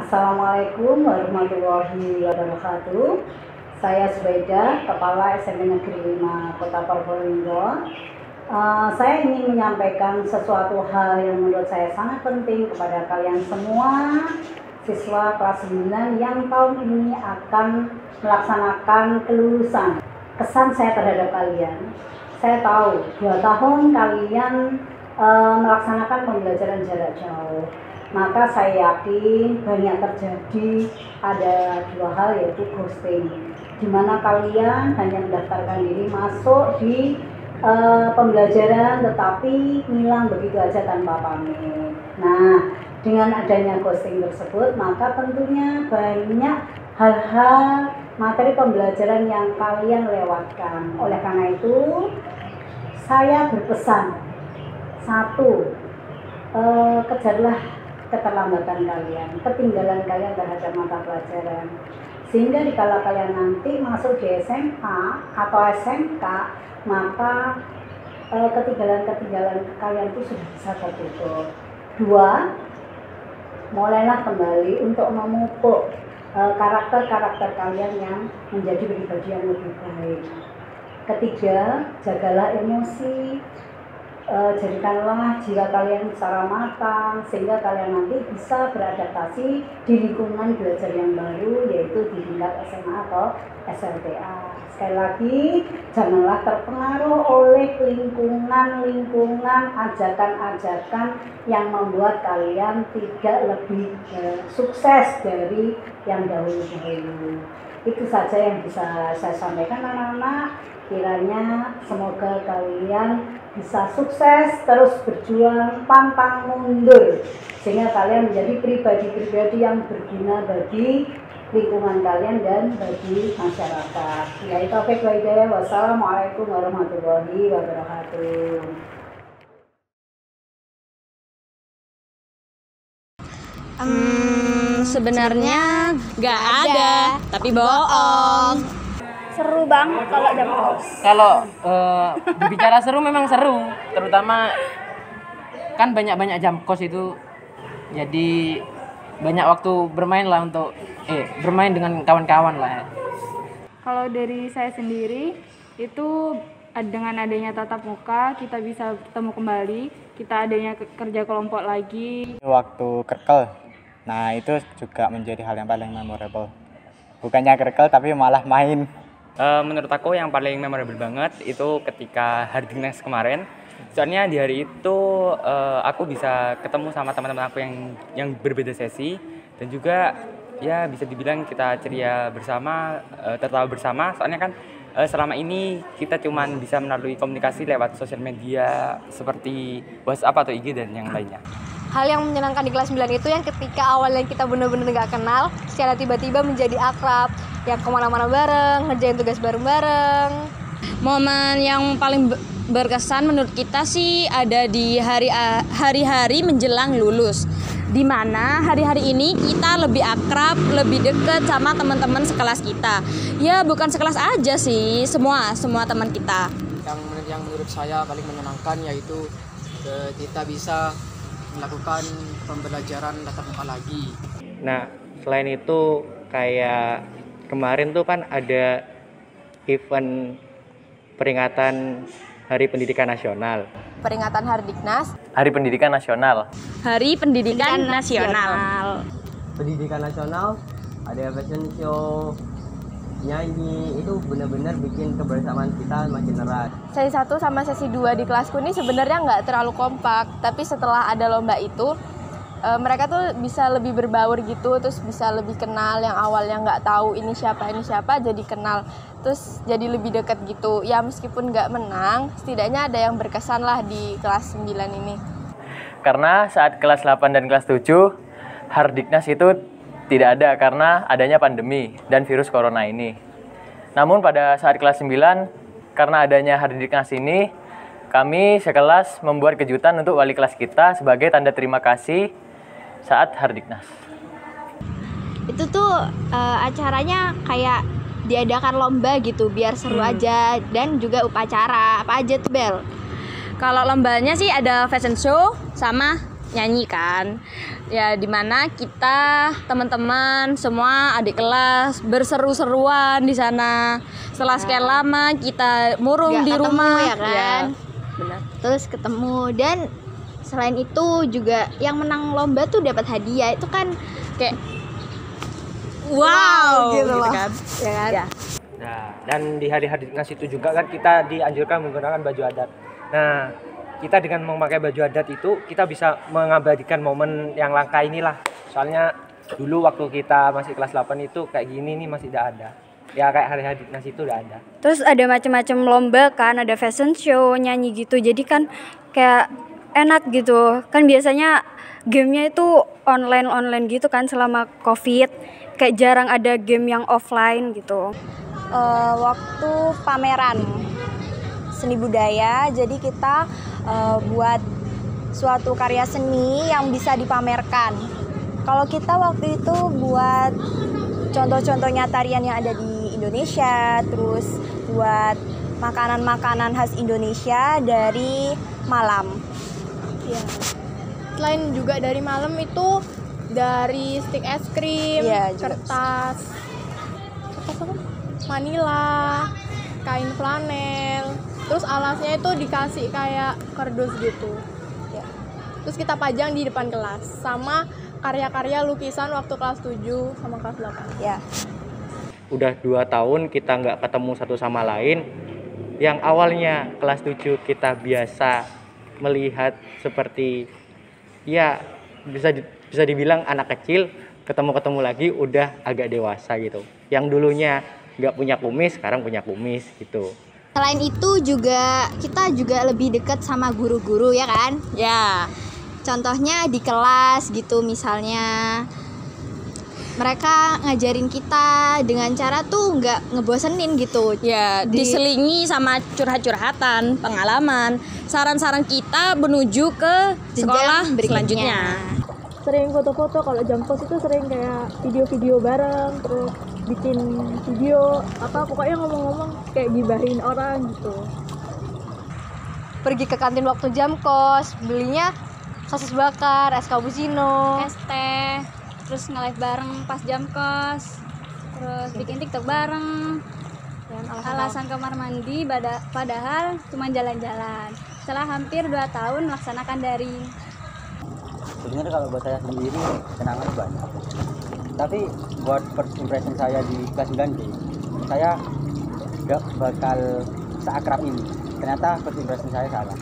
Assalamualaikum warahmatullahi wabarakatuh. Saya Subaidah, Kepala SMP Negeri 5 Kota Probolinggo. Saya ingin menyampaikan sesuatu hal yang menurut saya sangat penting kepada kalian semua siswa kelas 9 yang tahun ini akan melaksanakan kelulusan. Kesan saya terhadap kalian, saya tahu 2 tahun kalian melaksanakan pembelajaran jarak jauh. Maka saya yakin banyak terjadi ada 2 hal, yaitu ghosting, di mana kalian hanya mendaftarkan diri masuk di pembelajaran tetapi hilang begitu aja tanpa pamit. Nah, dengan adanya ghosting tersebut, maka tentunya banyak hal-hal materi pembelajaran yang kalian lewatkan. Oleh karena itu, saya berpesan, 1, kejarlah keterlambatan kalian, ketinggalan kalian terhadap mata pelajaran, sehingga dikala kalian nanti masuk di SMA atau SMK, maka ketinggalan kalian itu sudah bisa tertutup. 2, mulailah kembali untuk memupuk karakter-karakter kalian yang menjadi pribadi yang lebih baik. 3, jagalah emosi, jadikanlah jiwa kalian secara matang sehingga kalian nanti bisa beradaptasi di lingkungan belajar yang baru, yaitu di tingkat SMA atau SLTA. Sekali lagi, janganlah terpengaruh oleh lingkungan ajakan-ajakan yang membuat kalian tidak lebih sukses dari yang dahulu-dahulu. Itu saja yang bisa saya sampaikan, anak-anak. Kiranya semoga kalian bisa sukses, terus berjuang, pantang mundur, sehingga kalian menjadi pribadi-pribadi yang berguna bagi lingkungan kalian dan bagi masyarakat. Billahi taufiq wal hidayah. Wassalamualaikum warahmatullahi wabarakatuh. Sebenarnya nggak ada, tapi bohong. Seru banget kalau jam kos. Kalau berbicara seru memang seru, terutama kan banyak jam kos itu, jadi banyak waktu bermain lah untuk bermain dengan kawan-kawan lah. Kalau dari saya sendiri itu dengan adanya tatap muka kita bisa bertemu kembali, kita adanya kerja kelompok lagi. Waktu kerkel, nah itu juga menjadi hal yang paling memorable. Bukannya kerkel tapi malah main. Menurut aku yang paling memorable banget itu ketika hari Dinas kemarin. Soalnya di hari itu aku bisa ketemu sama teman-teman aku yang berbeda sesi, dan juga ya bisa dibilang kita ceria bersama, tertawa bersama. Soalnya kan selama ini kita cuman bisa melalui komunikasi lewat sosial media seperti WhatsApp atau IG dan yang lainnya. Hal yang menyenangkan di kelas 9 itu yang ketika awalnya kita benar-benar nggak kenal, secara tiba-tiba menjadi akrab, yang kemana-mana bareng, ngerjain tugas bareng-bareng. Momen yang paling berkesan menurut kita sih ada di hari-hari menjelang lulus, di mana hari-hari ini kita lebih akrab, lebih deket sama teman-teman sekelas kita. Ya bukan sekelas aja sih, semua teman kita. Yang menurut saya paling menyenangkan yaitu kita bisa melakukan pembelajaran tatap muka lagi. Nah, selain itu kayak kemarin tuh kan ada event peringatan Hari Pendidikan Nasional. Peringatan Hardiknas. Hari Pendidikan Nasional. Hari Pendidikan Nasional. Pendidikan Nasional, ada fashion show, nyanyi, itu benar-benar bikin kebersamaan kita makin erat. Sesi 1 sama sesi 2 di kelasku ini sebenarnya nggak terlalu kompak, tapi setelah ada lomba itu mereka tuh bisa lebih berbaur gitu, terus bisa lebih kenal. Yang awalnya nggak tahu ini siapa jadi kenal, terus jadi lebih dekat gitu. Ya meskipun nggak menang, setidaknya ada yang berkesan lah di kelas 9 ini. Karena saat kelas 8 dan kelas 7 Hardiknas itu tidak ada karena adanya pandemi dan virus corona ini. Namun pada saat kelas 9, karena adanya Hardiknas ini, kami sekelas membuat kejutan untuk wali kelas kita sebagai tanda terima kasih saat Hardiknas. Itu tuh acaranya kayak diadakan lomba gitu, biar seru aja, dan juga upacara. Apa aja tuh, Bel? Kalau lombanya sih ada fashion show sama nyanyi kan. Ya dimana kita teman-teman semua adik kelas berseru-seruan di sana. Setelah sekian lama kita murung di rumah ya kan. Benar. Terus ketemu, dan selain itu juga yang menang lomba tuh dapat hadiah. Itu kan kayak wow gitu loh kan. ya kan. Ya. Nah, dan di hari-hari Diknas itu juga kan kita dianjurkan menggunakan baju adat. Nah, kita dengan memakai baju adat itu kita bisa mengabadikan momen yang langka inilah. Soalnya dulu waktu kita masih kelas 8 itu kayak gini nih masih tidak ada. Ya kayak hari-hari Diknas itu udah ada. Terus ada macam-macam lomba kan, ada fashion show, nyanyi gitu. Jadi kan kayak enak gitu. Kan biasanya gamenya itu online gitu kan selama Covid. Kayak jarang ada game yang offline gitu. Waktu pameran seni budaya, jadi kita buat suatu karya seni yang bisa dipamerkan. Kalau kita waktu itu buat contoh-contohnya tarian yang ada di Indonesia, terus buat makanan-makanan khas Indonesia dari Malam. Ya. Selain juga dari Malam itu dari stik es krim, ya, kertas apa? Manila, kain flanel, terus alasnya itu dikasih kayak kardus gitu. Ya. Terus kita pajang di depan kelas, sama karya-karya lukisan waktu kelas 7 sama kelas 8. Ya. Udah 2 tahun kita nggak ketemu satu sama lain. Yang awalnya kelas 7 kita biasa melihat seperti ya bisa dibilang anak kecil, ketemu lagi udah agak dewasa gitu. Yang dulunya nggak punya kumis, sekarang punya kumis gitu. Selain itu juga kita juga lebih dekat sama guru-guru ya kan? Ya. Contohnya di kelas gitu misalnya. Mereka ngajarin kita dengan cara tuh nggak ngebosenin gitu. Ya, diselingi sama curhat-curhatan, pengalaman, saran-saran kita menuju ke sekolah selanjutnya. Sering foto-foto, kalau jam kos itu sering kayak video-video bareng, terus bikin video pokoknya ngomong-ngomong kayak gibahin orang gitu. Pergi ke kantin waktu jam kos, belinya sosis bakar, es cappuccino, es teh, terus nge-live bareng pas jam kos, terus bikin TikTok bareng. Dan alasan kamar mandi padahal cuma jalan-jalan. Setelah hampir 2 tahun melaksanakan daring. Sebenarnya kalau buat saya sendiri kenangan banyak. Tapi buat first impression saya di kelas 9B, saya gak bakal seakrab ini. Ternyata first impression saya salah.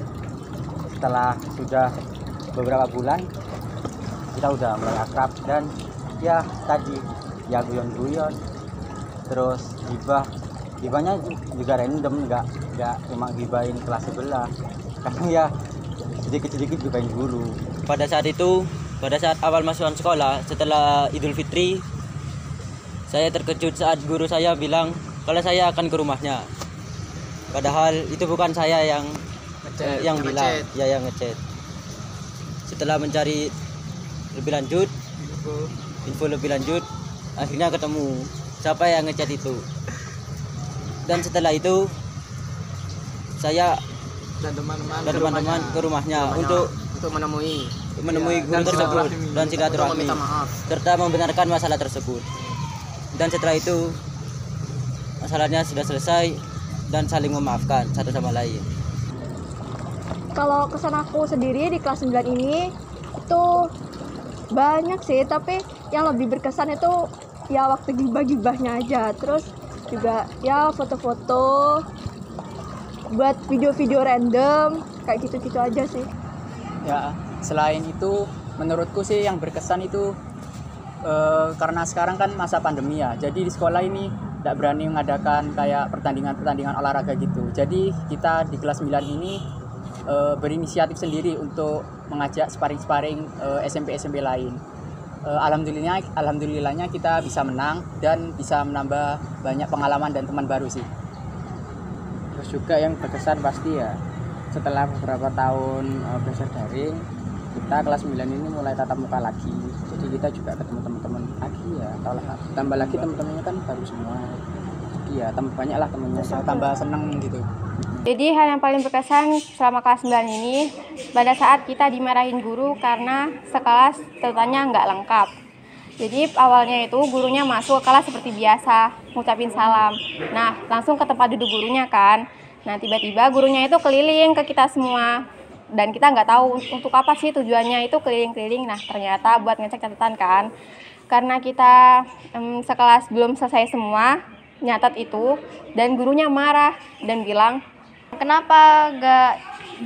Setelah sudah beberapa bulan, kita udah mulai akrab dan ya tadi ya guyon-guyon, terus gibahnya juga random, nggak cuma gibahin kelas sebelah, kadang ya sedikit-sedikit gibahin guru. Pada saat awal masuk sekolah setelah Idul Fitri, saya terkejut saat guru saya bilang kalau saya akan ke rumahnya. Padahal itu bukan saya yang bilang, ya yang ngechat. Setelah mencari lebih lanjut, info lebih lanjut, akhirnya ketemu siapa yang ngechat itu. Dan setelah itu saya dan teman-teman ke rumahnya untuk menemui guru tersebut dan silaturahmi serta membenarkan masalah tersebut. Dan setelah itu masalahnya sudah selesai dan saling memaafkan satu sama lain. Kalau kesan aku sendiri di kelas 9 ini itu banyak sih, tapi yang lebih berkesan itu ya waktu gibah-gibahnya aja. Terus juga ya foto-foto, buat video-video random kayak gitu-gitu aja sih. Ya, selain itu menurutku sih yang berkesan itu karena sekarang kan masa pandemi ya. Jadi di sekolah ini tidak berani mengadakan kayak pertandingan olahraga gitu. Jadi kita di kelas 9 ini berinisiatif sendiri untuk mengajak sparring-sparring SMP lain. Alhamdulillahnya kita bisa menang dan bisa menambah banyak pengalaman dan teman baru sih. Terus juga yang berkesan pasti ya setelah beberapa tahun belajar daring, kita kelas 9 ini mulai tatap muka lagi. Jadi kita juga ketemu teman-teman lagi ya. Tambah lagi teman-temannya kan baru semua. Jadi ya tambah banyak lah temannya. Tambah seneng gitu. Jadi hal yang paling berkesan selama kelas 9 ini pada saat kita dimarahin guru karena sekelas catatannya nggak lengkap. Jadi awalnya itu gurunya masuk ke kelas seperti biasa, ngucapin salam. Nah, langsung ke tempat duduk gurunya kan. Nah, tiba-tiba gurunya itu keliling ke kita semua. Dan kita nggak tahu untuk apa sih tujuannya itu keliling-keliling. Nah, ternyata buat ngecek catatan kan. Karena kita sekelas belum selesai semua, nyatat itu, dan gurunya marah dan bilang, kenapa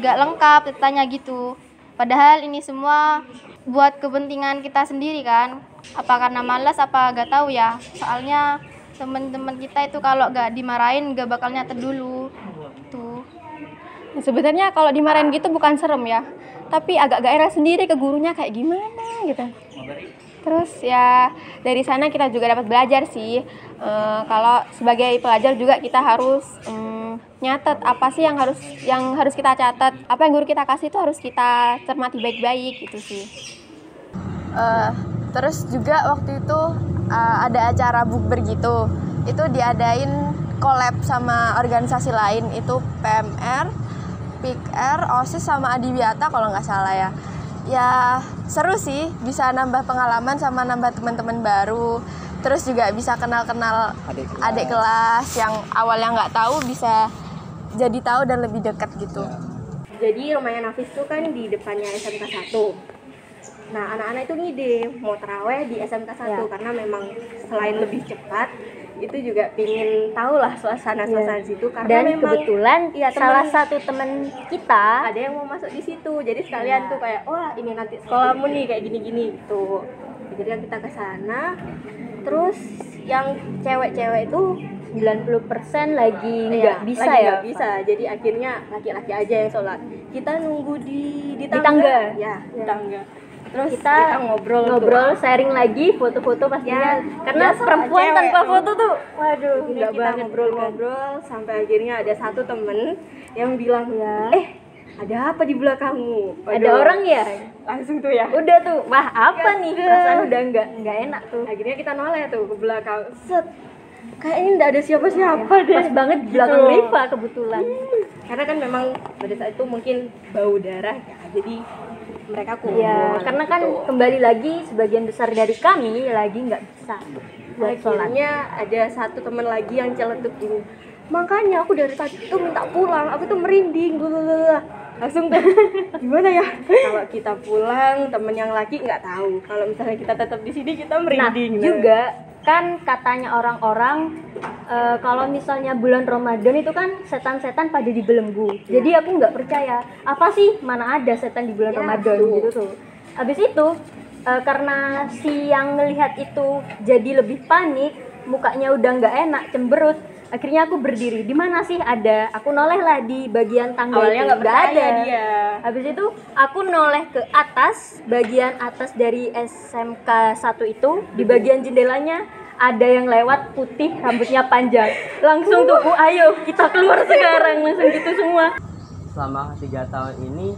gak lengkap ceritanya gitu. Padahal ini semua buat kepentingan kita sendiri kan. Apa karena malas apa gak tahu ya. Soalnya teman-teman kita itu kalau gak dimarahin gak bakal nyatet dulu. Tuh. Nah, sebenarnya kalau dimarahin gitu bukan serem ya. Tapi agak gak enak sendiri ke gurunya kayak gimana gitu. Terus ya dari sana kita juga dapat belajar sih. Kalau sebagai pelajar juga kita harus nyatet apa sih yang harus kita catat, apa yang guru kita kasih itu harus kita cermati baik-baik gitu sih. Terus juga waktu itu ada acara bukber gitu, itu diadain collab sama organisasi lain, itu PMR, PIKR, OSIS sama Adiwiyata kalau nggak salah ya. Ya seru sih, bisa nambah pengalaman sama nambah teman-teman baru. Terus juga bisa kenal-kenal adik kelas yang awalnya nggak tahu bisa jadi tahu dan lebih dekat gitu. Jadi rumahnya Nafis tuh kan di depannya SMK 1. Nah, anak-anak itu ngide mau taraweh di SMK 1 karena memang selain lebih cepat, itu juga pingin tahu lah suasana-suasana situ karena dan memang kebetulan salah satu teman kita ada yang mau masuk di situ. Jadi sekalian tuh kayak wah, ini nanti sekolahmu nih kayak gini-gini gitu. Jadi kan kita ke sana. Terus yang cewek-cewek itu 90% lagi nggak bisa lagi ya. nggak bisa, jadi akhirnya laki-laki aja yang sholat. Kita nunggu di tangga. Ya, di tangga. Terus kita ngobrol sharing lagi foto-foto pastinya karena perempuan cewek, tanpa foto tuh waduh kita ngobrol-ngobrol sampai akhirnya ada satu temen yang bilang ada apa di belakangmu? Ada orang ya? Langsung tuh ya. Udah tuh, wah apa nih? Perasaan udah nggak enak tuh. Akhirnya kita noleh tuh ke belakang. Set. Kayaknya nggak ada siapa-siapa deh. Pas banget di belakang Riva kebetulan. Karena kan memang pada saat itu mungkin bau darah ya. Jadi mereka kumpul. Ya, karena kan kembali lagi sebagian besar dari kami lagi nggak bisa buat sholat. Akhirnya ada satu teman lagi yang celetuk ini. Makanya aku dari tadi tuh minta pulang. Aku tuh merinding. Langsung tuh gimana ya kalau kita pulang, temen yang laki nggak tahu kalau misalnya kita tetap di sini kita merinding. Nah juga kan katanya orang-orang kalau misalnya bulan Ramadan itu kan setan-setan pada dibelenggu. Jadi aku nggak percaya apa sih, mana ada setan di bulan Ramadan gitu tuh. Habis itu karena si yang ngelihat itu jadi lebih panik, mukanya udah nggak enak, cemberut. Akhirnya aku berdiri, di mana sih ada? Aku noleh lah di bagian tangga. Awalnya nggak percaya dia. Habis itu aku noleh ke atas, bagian atas dari SMK 1 itu, di bagian jendelanya ada yang lewat putih, rambutnya panjang. Langsung tuh, ayo kita keluar sekarang, langsung gitu semua. Selama 3 tahun ini,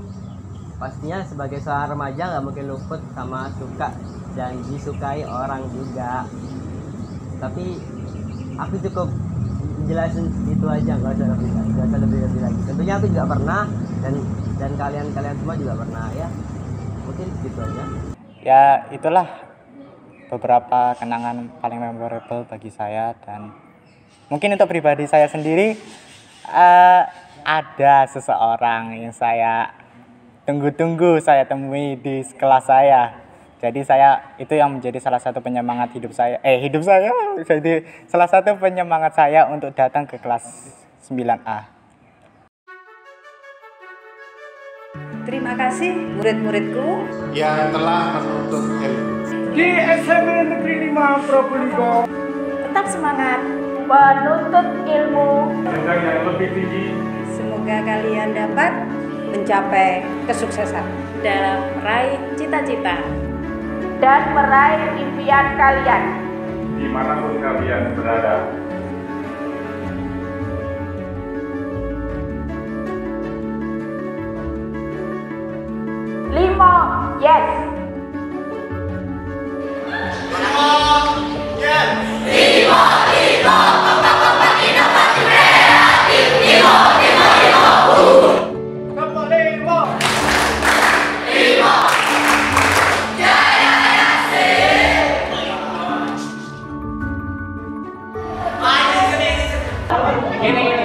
pastinya sebagai seorang remaja nggak mungkin luput sama suka dan disukai orang juga. Tapi aku cukup jelasin itu aja, nggak usah lebih lagi. Tentunya aku juga pernah dan kalian semua juga pernah ya. Mungkin gitu aja. Ya itulah beberapa kenangan paling memorable bagi saya, dan mungkin untuk pribadi saya sendiri ada seseorang yang saya tunggu-tunggu saya temui di kelas saya. Jadi itu yang menjadi salah satu penyemangat jadi salah satu penyemangat saya untuk datang ke kelas 9A. Terima kasih murid-muridku yang telah menuntut ilmu di SMP Negeri 5 Probolinggo. Tetap semangat menuntut ilmu jenjang yang lebih tinggi. Semoga kalian dapat mencapai kesuksesan dalam meraih cita-cita dan meraih impian kalian dimanapun kalian berada. Lima, yes. Lima, inovasi kreatif. Lima, Ini.